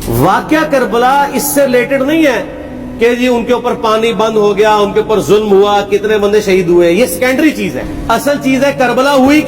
واقعہ کربلا اس سے ریلیٹڈ نہیں ہے کہ جی ان کے اوپر پانی بند ہو گیا، ان کے اوپر ظلم ہوا، کتنے بندے شہید ہوئے، یہ سیکنڈری چیز ہے. اصل چیز ہے کربلا ہوئی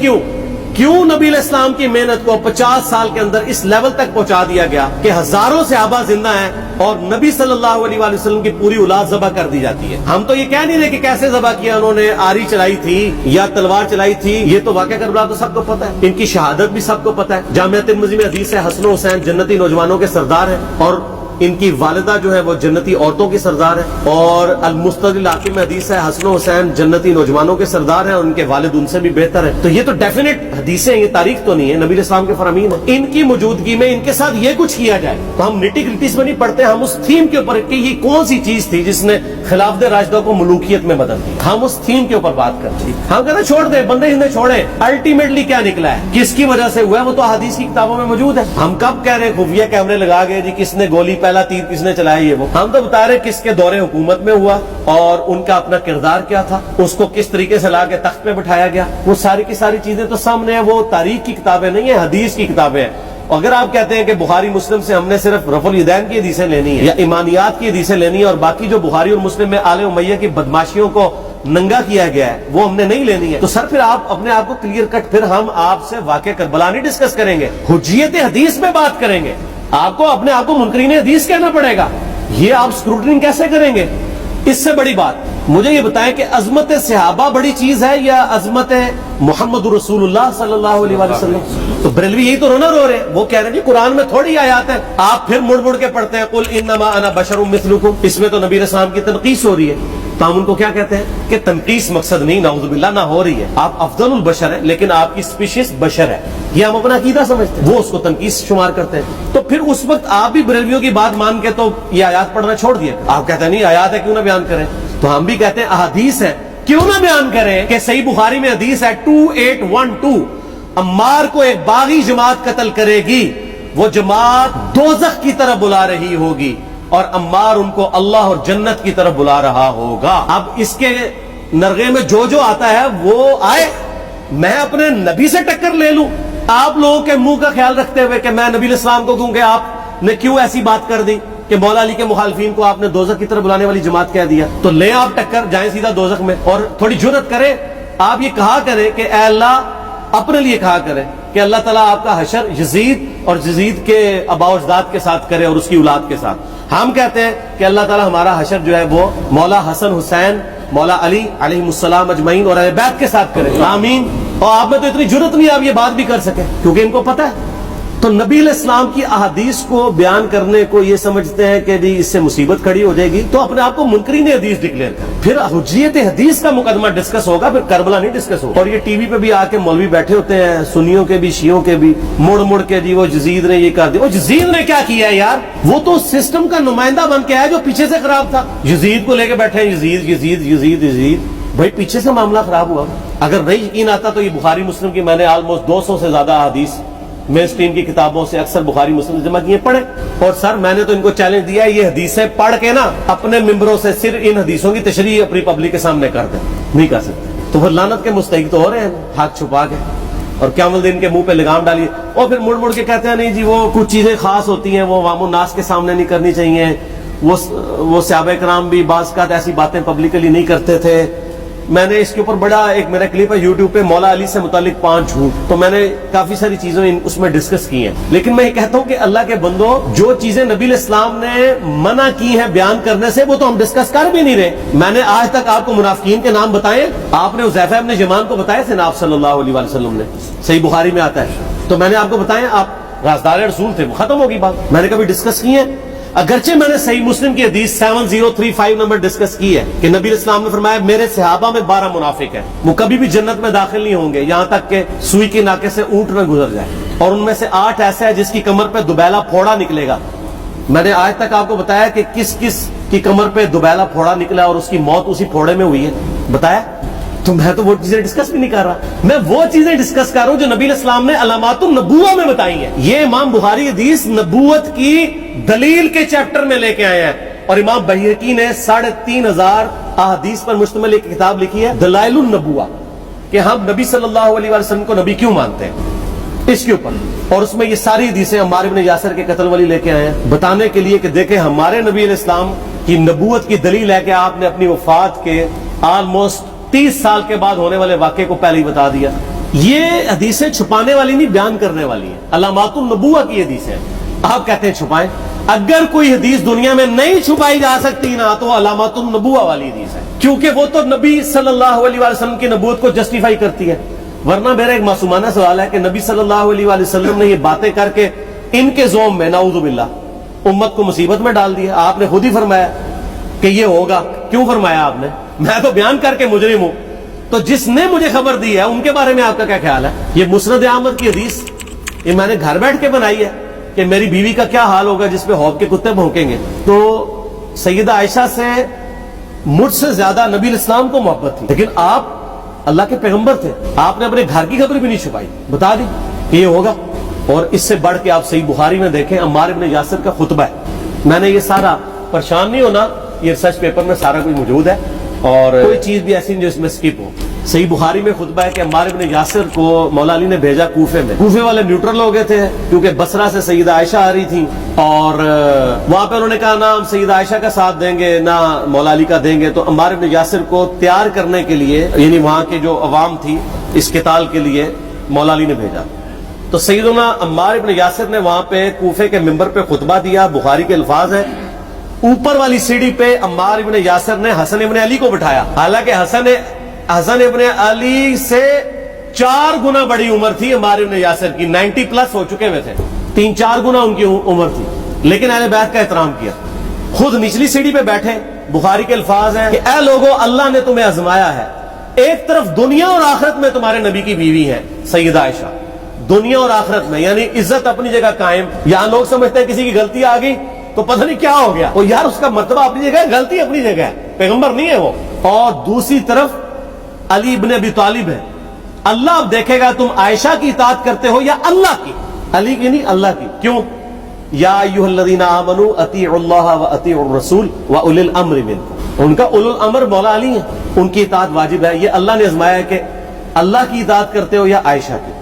کیوں نبی علیہ السلام کی محنت کو 50 سال کے اندر اس لیول تک پہنچا دیا گیا کہ ہزاروں صحابہ زندہ ہیں اور نبی صلی اللہ علیہ وآلہ وسلم کی پوری اولاد ذبح کر دی جاتی ہے. ہم تو یہ کہہ نہیں رہے کہ کیسے ذبح کیا، انہوں نے آری چلائی تھی یا تلوار چلائی تھی، یہ تو واقعہ کربلا تو سب کو پتہ ہے، ان کی شہادت بھی سب کو پتہ ہے. جامعہ ترمذی میں حدیث ہے حسن و حسین جنتی نوجوانوں کے سردار ہیں اور ان کی والدہ جو ہے وہ جنتی عورتوں کی سردار ہے. اور المستدرک حاکم میں حدیث ہے حسن و حسین جنتی نوجوانوں کے سردار ہیں اور ان کے والد ان سے بھی بہتر ہیں. تو یہ تو ڈیفینٹ حدیثیں، یہ تاریخ تو نہیں ہے، نبی علیہ السلام کے فرامین ہیں. ان کی موجودگی میں ان کے ساتھ یہ کچھ کیا جائے تو ہم نٹی گرٹیز میں نہیں پڑھتے، ہم اس تھیم کے اوپر کہ یہ کون سی چیز تھی جس نے خلافت راشدہ کو ملوکیت میں بدل دی، ہم اس تھیم کے اوپر بات کرتے ہیں. ہم کہتے ہیں چھوڑ دیں، بندے ہندے چھوڑیں، الٹیمیٹلی کیا نکلا ہے، کس کی وجہ سے ہوا ہے، وہ تو حدیث کی کتابوں میں موجود ہے. ہم کب کہہ رہے ہیں خفیہ کیمرے لگا گئے جی کس نے گولی پہلا تیر کس نے چلایا، یہ وہ ہم تو بتا رہے کس کے دور حکومت میں ہوا اور ان کا اپنا کردار کیا تھا، اس کو کس طریقے سے لا کے تخت پہ بٹھایا گیا. وہ ساری کی ساری چیزیں تو سامنے ہیں، وہ تاریخ کی کتابیں نہیں ہیں، حدیث کی کتابیں ہیں. اگر آپ کہتے ہیں کہ بخاری مسلم سے ہم نے صرف رفع الیدین کی حدیثیں لینی ہے یا ایمانیات کی حدیثیں لینی ہے اور باقی جو بخاری اور مسلم میں آل امیہ کی بدماشیوں کو ننگا کیا گیا ہے وہ ہم نے نہیں لینی ہے، تو سر پھر آپ اپنے آپ کو کلیئر کٹ، پھر ہم آپ سے واقعہ کربلا نہیں ڈسکس کریں گے، حجیت حدیث میں بات کریں گے. آپ کو اپنے آپ کو منکرین حدیث کہنا پڑے گا، یہ آپ اسکروٹنگ کیسے کریں گے؟ اس سے بڑی بات مجھے یہ بتائیں کہ عظمت صحابہ بڑی چیز ہے یا عظمت محمد رسول اللہ صلی اللہ علیہ وآلہ وسلم؟ تو بریلوی یہی تو رونا رو رہے ہیں، وہ کہہ رہے ہیں جی قرآن میں تھوڑی آیات ہیں، آپ پھر مڑ مڑ کے پڑھتے ہیں قل انما انا بشر مثلکم، اس میں تو نبی علیہ السلام کی تنقیص ہو رہی ہے. تو ہم ان کو کیا کہتے ہیں کہ تنقیص مقصد نہیں، نعوذ باللہ نہ ہو رہی ہے، آپ افضل البشر ہیں لیکن آپ کی سپیشیز بشر ہے، یہ ہم اپنا عقیدہ سمجھتے ہیں، وہ اس کو تنقیص شمار کرتے ہیں. تو پھر اس وقت آپ بھی بریلویوں کی بات مان کے تو یہ آیات پڑھنا چھوڑ دیے، آپ کہتے ہیں نہیں آیات ہے کیوں نہ بیان کریں، تو ہم بھی کہتے ہیں احادیث ہے کیوں نہ بیان کریں. کہ صحیح بخاری میں حدیث ہے 2812 عمار کو ایک باغی جماعت قتل کرے گی، وہ جماعت دوزخ کی طرف بلا رہی ہوگی اور عمار ان کو اللہ اور جنت کی طرف بلا رہا ہوگا. اب اس کے نرغے میں جو آتا ہے وہ آئے، میں اپنے نبی سے ٹکر لے لوں آپ لوگوں کے منہ کا خیال رکھتے ہوئے کہ میں نبی علیہ السلام کو کہوں کہ آپ نے کیوں ایسی بات کر دی کہ مولا علی کے مخالفین کو آپ نے دوزخ کی طرف بلانے والی جماعت کہہ دیا. تو لیں آپ ٹکر، جائیں سیدھا دوزخ میں. اور تھوڑی جرأت کریں، آپ یہ کہا کریں کہ اے اللہ، اپنے لیے کہا کریں کہ اللہ تعالیٰ آپ کا حشر یزید اور یزید کے آباء و اجداد کے ساتھ کرے اور اس کی اولاد کے ساتھ. ہم کہتے ہیں کہ اللہ تعالیٰ ہمارا حشر جو ہے وہ مولا حسن حسین، مولا علی علیہ السلام اجمعین اور اہل بیت کے ساتھ کرے، آمین. اور آپ میں تو اتنی جرأت نہیں آپ یہ بات بھی کر سکیں کیونکہ ان کو پتہ ہے. تو نبی علیہ السلام کی احادیث کو بیان کرنے کو یہ سمجھتے ہیں کہ جی اس سے مصیبت کھڑی ہو جائے گی تو اپنے آپ کو منکرین حدیث ڈکلیئر کریں، پھر حجیت حدیث کا مقدمہ ڈسکس ہوگا، پھر کربلا نہیں ڈسکس ہوگا. اور یہ ٹی وی پہ بھی آ کے مولوی بیٹھے ہوتے ہیں، سنیوں کے بھی شیعوں کے بھی، مڑ مڑ کے جی وہ یزید نے یہ کر دیا. وہ یزید نے کیا کیا ہے یار؟ وہ تو سسٹم کا نمائندہ بن کے آیا جو پیچھے سے خراب تھا. یزید کو لے کے بیٹھے ہیں، یزید یزید یزید یزید، بھائی پیچھے سے معاملہ خراب ہوا. اگر نہیں یقین آتا تو یہ بخاری مسلم کی میں نے آلموسٹ 200 سے زیادہ حدیث مین اسٹریم کی کتابوں سے اکثر بخاری مسلم جمع کیے پڑھے. اور سر میں نے تو ان کو چیلنج دیا ہے یہ حدیثیں پڑھ کے نا اپنے ممبروں سے صرف ان حدیثوں کی تشریح اپنی پبلک کے سامنے کر دیں، نہیں کر سکتے. تو پھر لعنت کے مستحق تو ہو رہے ہیں ہاتھ چھپا کے، اور قیامت دن کے منہ پہ لگام ڈالیے. اور پھر مڑ مڑ کے کہتے ہیں نہیں جی وہ کچھ چیزیں خاص ہوتی ہیں وہ عوام الناس کے سامنے نہیں کرنی چاہیے، وہ صحابہ کرام بھی بعض کا ایسی باتیں پبلکلی نہیں کرتے تھے. میں نے اس کے اوپر بڑا ایک میرا کلپ ہے یوٹیوب پہ، مولا علی سے متعلق 5 جھوٹ، تو میں نے کافی ساری چیزیں اس میں ڈسکس کی ہیں. لیکن میں یہ کہتا ہوں کہ اللہ کے بندو، جو چیزیں نبی علیہ السلام نے منع کی ہیں بیان کرنے سے وہ تو ہم ڈسکس کر بھی نہیں رہے. میں نے آج تک آپ کو منافقین کے نام بتائے، آپ نے حذیفہ ابن یمان کو بتائے تھے نا آپ صلی اللہ علیہ وآلہ وسلم نے، صحیح بخاری میں آتا ہے. تو میں نے آپ کو بتائے، آپ رازدار رسول تھے، ختم ہوگی بات. میں نے کبھی ڈسکس کی ہے؟ اگرچہ میں نے صحیح مسلم کی حدیث 7035 نمبر ڈسکس کی ہے کہ نبی علیہ السلام نے فرمایا میرے صحابہ میں 12 منافق ہیں، وہ کبھی بھی جنت میں داخل نہیں ہوں گے یہاں تک کہ سوئی کے ناکے سے اونٹ نہ گزر جائے، اور ان میں سے 8 ایسا ہے جس کی کمر پہ دوبیلا پھوڑا نکلے گا. میں نے آج تک آپ کو بتایا کہ کس کس کی کمر پہ دوبیلا پھوڑا نکلا اور اس کی موت اسی پھوڑے میں ہوئی ہے؟ بتایا؟ تو میں تو وہ چیزیں ڈسکس بھی نہیں کر رہا، میں وہ چیزیں ڈسکس کر رہا ہوں جو نبی علیہ السلام نے علامات النبوہ میں بتائی ہیں. یہ امام بخاری حدیث نبوت کی دلیل کے چیپٹر میں لے کے آئے ہیں، اور امام بحیقی نے 3500 احادیث پر مشتمل ایک کتاب لکھی ہے دلائل النبوہ، کہ ہم نبی صلی اللہ علیہ وسلم کو نبی کیوں مانتے ہیں. اس کے اوپر، اور اس میں یہ ساری حدیثیں عمار بن یاسر کے قتل والی لے کے آئے ہیں، بتانے کے لیے کہ دیکھیں ہمارے نبی علیہ السلام کی نبوت کی دلیل ہے کہ آپ نے اپنی وفات کے آلموسٹ 30 سال کے بعد ہونے والے واقعے کو پہلے ہی بتا دیا۔ یہ حدیثیں چھپانے والی نہیں، بیان کرنے والی ہیں، علامات النبوہ کی حدیثیں۔ آپ کہتے ہیں چھپائیں، اگر کوئی حدیث دنیا میں نہیں چھپائی جا سکتی نا تو علامات النبوہ والی حدیث ہے، کیونکہ وہ تو نبی صلی اللہ علیہ وسلم کی نبوت کو جسٹیفائی کرتی ہے۔ ورنہ میرا ایک معصومانہ سوال ہے کہ نبی صلی اللہ علیہ وسلم نے یہ باتیں کر کے ان کے زوم میں نعوذ باللہ امت کو مصیبت میں ڈال دیا۔ آپ نے خود ہی فرمایا کہ یہ ہوگا، کیوں فرمایا آپ نے؟ میں تو بیان کر کے مجرم ہوں، تو جس نے مجھے خبر دی ہے ان کے بارے میں آپ کا کیا خیال ہے؟ یہ مسند احمد کی حدیث یہ میں نے گھر بیٹھ کے بنائی ہے کہ میری بیوی کا کیا حال ہوگا جس پہ حوض کے کتے بھونکیں گے۔ تو سیدہ عائشہ سے مجھ سے زیادہ نبی الاسلام کو محبت تھی، لیکن آپ اللہ کے پیغمبر تھے، آپ نے اپنے گھر کی خبر بھی نہیں چھپائی، بتا دی کہ یہ ہوگا۔ اور اس سے بڑھ کے آپ صحیح بخاری میں دیکھیں عمار بن یاسر کا خطبہ ہے، میں نے یہ سارا، پریشان نہیں ہونا، یہ ریسرچ پیپر میں سارا کچھ موجود ہے اور کوئی چیز بھی ایسی نہیں جو اس میں سکپ ہو۔ صحیح بخاری میں خطبہ ہے کہ عمار بن یاسر کو مولا علی نے بھیجا کوفے میں، کوفے والے نیوٹرل ہو گئے تھے کیونکہ بصرہ سے سیدہ عائشہ آ رہی تھیں، اور وہاں پہ انہوں نے کہا نہ ہم سیدہ عائشہ کا ساتھ دیں گے نہ مولا علی کا دیں گے، تو عمار بن یاسر کو تیار کرنے کے لیے، یعنی وہاں کے جو عوام تھی اس قتال کے لیے مولا علی نے بھیجا۔ تو سیدنا عمار بن یاسر نے وہاں پہ کوفے کے ممبر پہ خطبہ دیا، بخاری کے الفاظ ہیں، اوپر والی سیڑھی پہ عمار بن یاسر نے حسن ابن علی کو بٹھایا، حالانکہ حسن ابن علی سے 4 گنا بڑی عمر تھی عمار بن یاسر کی، 90 پلس ہو چکے ہوئے تھے، 3-4 گنا ان کی عمر تھی، لیکن اہل بیت کا احترام کیا، خود نچلی سیڑھی پہ بیٹھے۔ بخاری کے الفاظ ہیں کہ اے لوگو اللہ نے تمہیں آزمایا ہے، ایک طرف دنیا اور آخرت میں تمہارے نبی کی بیوی ہے سیدہ عائشہ، دنیا اور آخرت میں، یعنی عزت اپنی جگہ قائم۔ یہاں لوگ سمجھتے ہیں کسی کی غلطی آ گئی تو پتہ نہیں کیا ہو گیا، وہ یار اس کا مرتبہ اپنی جگہ ہے، غلطی اپنی جگہ ہے، پیغمبر نہیں ہے وہ۔ اور دوسری طرف علی ابن ابی طالب ہے، اللہ اب دیکھے گا تم عائشہ کی اطاعت کرتے ہو یا اللہ کی، علی کی نہیں اللہ کی۔ کیوں؟ یا ایھا الذین آمنوا اطیعوا اللہ واطیعوا الرسول واولی الامر منکم، ان کا اولو الامر مولا علی ہیں، ان کی اطاعت واجب ہے۔ یہ اللہ نے آزمایا ہے کہ اللہ کی اطاعت کرتے ہو یا عائشہ کی۔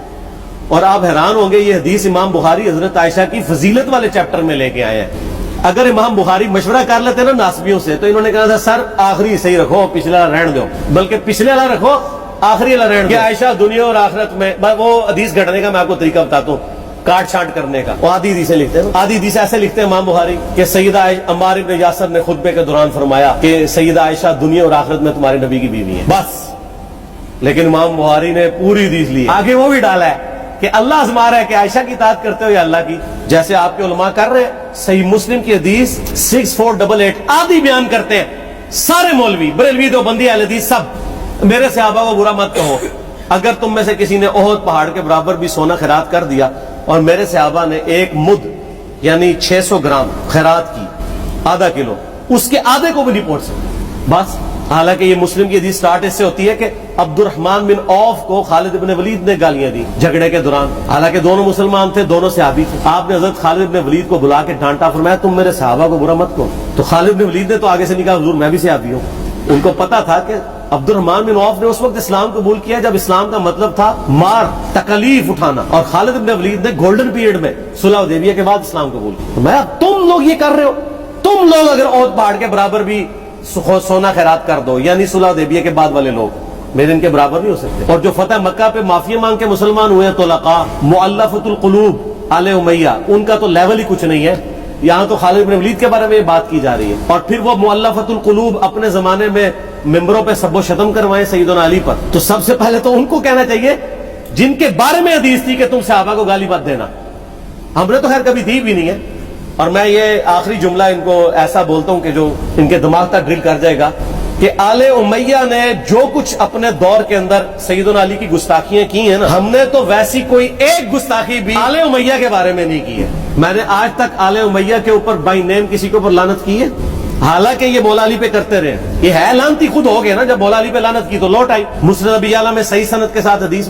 اور آپ حیران ہوں گے یہ حدیث امام بخاری حضرت عائشہ کی فضیلت والے چیپٹر میں لے کے آئے ہیں۔ اگر امام بخاری مشورہ کر لیتے نا ناسبیوں سے تو انہوں نے کہا تھا سر آخری صحیح رکھو، پچھلے والا رہن دو، بلکہ پچھلے والا رکھو آخری والا رہن دو۔ کہ عائشہ دنیا اور آخرت میں، وہ حدیث گھڑنے کا میں آپ کو طریقہ بتاتا ہوں، کاٹ چھانٹ کرنے کا۔ وہ آدھی حدیثیں لکھتے ہیں، آدھی حدیث ایسے لکھتے ہیں امام بخاری کہ سیدہ عمار بن یاسر نے خطبے کے دوران فرمایا کہ سیدہ عائشہ دنیا اور آخرت میں تمہارے نبی کی بیوی ہے، بس۔ لیکن امام بخاری نے پوری حدیث لی، آگے وہ بھی ڈالا ہے کہ اللہ آزما رہا ہے کہ عائشہ کی اطاعت کرتے ہو یا اللہ کی، جیسے آپ کے علماء کر رہے ہیں۔ صحیح مسلم کی حدیث 6488 آدھی بیان کرتے ہیں، سارے مولوی بریلوی دیوبندی اہل حدیث سب، میرے صحابہ کو برا مت کہو، اگر تم میں سے کسی نے احد پہاڑ کے برابر بھی سونا خیرات کر دیا اور میرے صحابہ نے 1 مد یعنی 600 گرام خیرات کی، آدھا کلو، اس کے آدھے کو بھی نہیں پہنچ سکتے، بس۔ حالانکہ یہ مسلم کی حدیث سٹارٹ اس سے ہوتی ہے کہ عبد الرحمن بن عوف کو خالد بن ولید نے گالیاں دی جھگڑے کے دوران، حالانکہ دونوں مسلمان تھے، دونوں صحابی تھے۔ آپ نے حضرت خالد بن ولید کو بلا کے ڈانٹا، فرمایا تم میرے صحابہ کو برا مت کہو۔ تو خالد بن ولید نے تو آگے سے نہیں کہا حضور میں بھی صحابی ہوں، ان کو پتا تھا کہ عبد الرحمن بن عوف نے اس وقت اسلام قبول کیا جب اسلام کا مطلب تھا مار تکلیف اٹھانا، اور خالد بن ولید نے گولڈن پیریڈ میں صلح حدیبیہ کے بعد اسلام قبول کیا۔ میں تم لوگ یہ کر رہے ہو، تم لوگ اگر احد پہاڑ کے برابر بھی سونا خیرات کر دو، یعنی صلح حدیبیہ کے بعد والے لوگ میرے ان کے برابر نہیں ہو سکتے۔ اور جو فتح مکہ پہ معافی مانگ کے مسلمان ہوئے ہیں طلقاء، مؤلفۃ القلوب آل امیہ، ان کا تو لیول ہی کچھ نہیں ہے۔ یہاں تو خالد بن ولید کے بارے میں بات کی جا رہی ہے، اور پھر وہ مؤلفۃ القلوب اپنے زمانے میں ممبروں پہ سب و شتم کروائے سیدنا علی پر، تو سب سے پہلے تو ان کو کہنا چاہیے جن کے بارے میں حدیث تھی کہ تم صحابہ کو گالی مت دینا، ہم نے تو خیر کبھی دی بھی نہیں ہے۔ اور میں یہ آخری جملہ ان کو ایسا بولتا ہوں کہ جو ان کے دماغ تک ڈرل کر جائے گا کہ آل امیہ نے جو کچھ اپنے دور کے اندر سیدنا علی کی گستاخیاں کی ہیں نا، ہم نے تو ویسی کوئی ایک گستاخی بھی آل امیہ کے بارے میں نہیں کی ہے۔ میں نے آج تک آل امیہ کے اوپر بائی نیم کسی کے اوپر لعنت کی ہے، حالانکہ یہ مولا علی پہ کرتے رہے۔ یہ ہے لعنتی خود ہو گئے نا، جب مولا علی پہ لعنت کی تو لوٹ آئی۔ مسند ابی یعلا میں صحیح سند کے ساتھ حدیث